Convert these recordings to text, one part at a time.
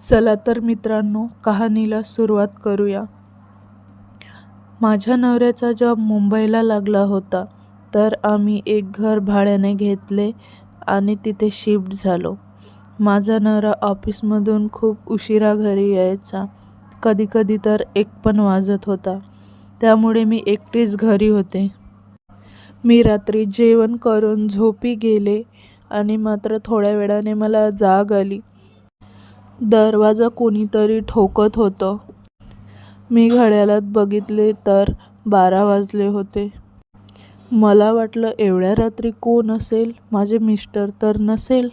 चला तर मित्रांनो, कहाणीला सुरुवात करूया. माझ्या नवऱ्याचा जॉब मुंबईला लागला होता, तर आम्ही एक घर भाड्याने घेतले आणि तिथे शिफ्ट झालो. माझा नवरा ऑफिसमधून खूप उशिरा घरी यायचा, कधीकधी तर 1 पण वाजत होता. त्यामुळे मी एकटीच घरी होते. मी रात्री जेवण करून झोपी गेले आणि मात्र थोड्या वेळाने मला जाग आली. दरवाजा कोणीतरी ठोकत होतं. मी घड्याळात बघितले तर 12 वाजले होते. मला वाटलं एवढ्या रात्री कोण असेल, माझे मिस्टर तर नसेल.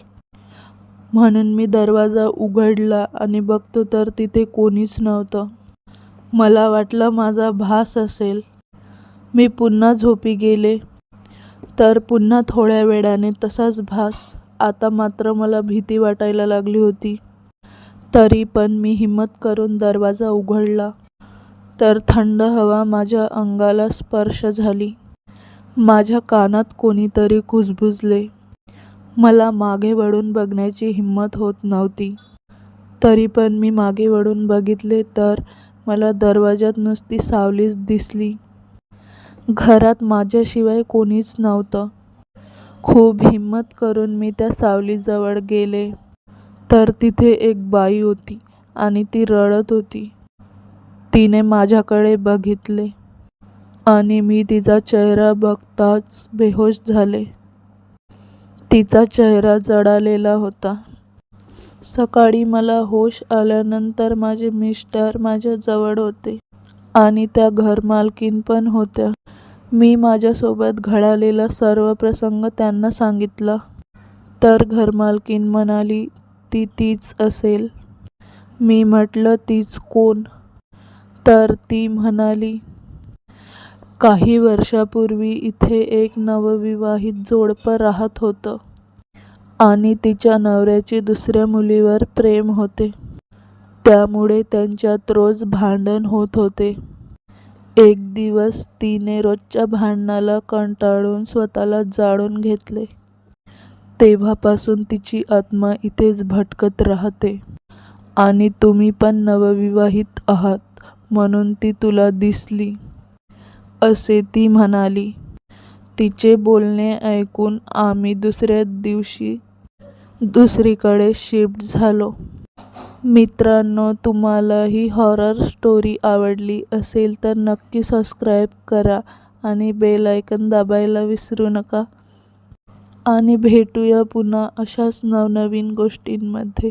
म्हणून मी दरवाजा उघडला आणि बघतो तर तिथे कोणीच नव्हतं. मला वाटलं माझा भास असेल. मी पुन्हा झोपी गेले तर पुन्हा थोड्या वेळाने तसाच भास. आता मात्र मला भीती वाटायला लागली होती. तरी पण मी हिम्मत करून दरवाजा उघडला तर थंड हवा माझ्या अंगाला स्पर्श झाली. माझ्या कानात कोणीतरी कुजबुजले. मला मागे वळून बघण्याची हिम्मत होत नव्हती. तरी पण मी मागे वळून बघितले तर मला दरवाजात नुसती सावलीच दिसली. घरात माझ्याशिवाय कोणीच नव्हतं. खूप हिम्मत करून मी त्या सावलीजवळ गेले तर तिथे एक बाई होती आणि ती रडत होती. तिने माझ्याकडे बघितले आणि मी तिचा चेहरा बघताच बेहोश झाले. तिचा चेहरा जळालेला होता. सकाळी मला होश आल्यानंतर माझे मिस्टर माझ्याजवळ होते आणि त्या घरमालकीण पण होत्या. मी माझ्यासोबत घडलेला सर्व प्रसंग त्यांना सांगितला. तर घरमालकीण म्हणाली, ती तीच असेल. मी म्हटलं, तीच कोण? तर ती म्हणाली, काही वर्षापूर्वी इथे एक नवविवाहित जोडपं राहत होतं आणि तिच्या नवऱ्याचे दुसऱ्या मुलीवर प्रेम होते. त्यामुळे त्यांच्यात रोज भांडण होत होते. एक दिवस तिने रोजच्या भांडणाला कंटाळून स्वतःला जाळून घेतले. तेव्हापासून तिची आत्मा इथेच भटकत राहते आणि तुम्ही पण नवविवाहित आहात म्हणून ती तुला दिसली, असे ती म्हणाली. तिचे बोलणे ऐकून आम्ही दुसऱ्या दिवशी दुसरीकडे शिफ्ट झालो. मित्रांनो, तुम्हाला ही हॉरर स्टोरी आवडली असेल तर नक्की सबस्क्राईब करा आणि बेल आयकॉन दाबायला विसरू नका. आणि भेटूया पुन्हा अशाच नवनवीन गोष्टींमध्ये.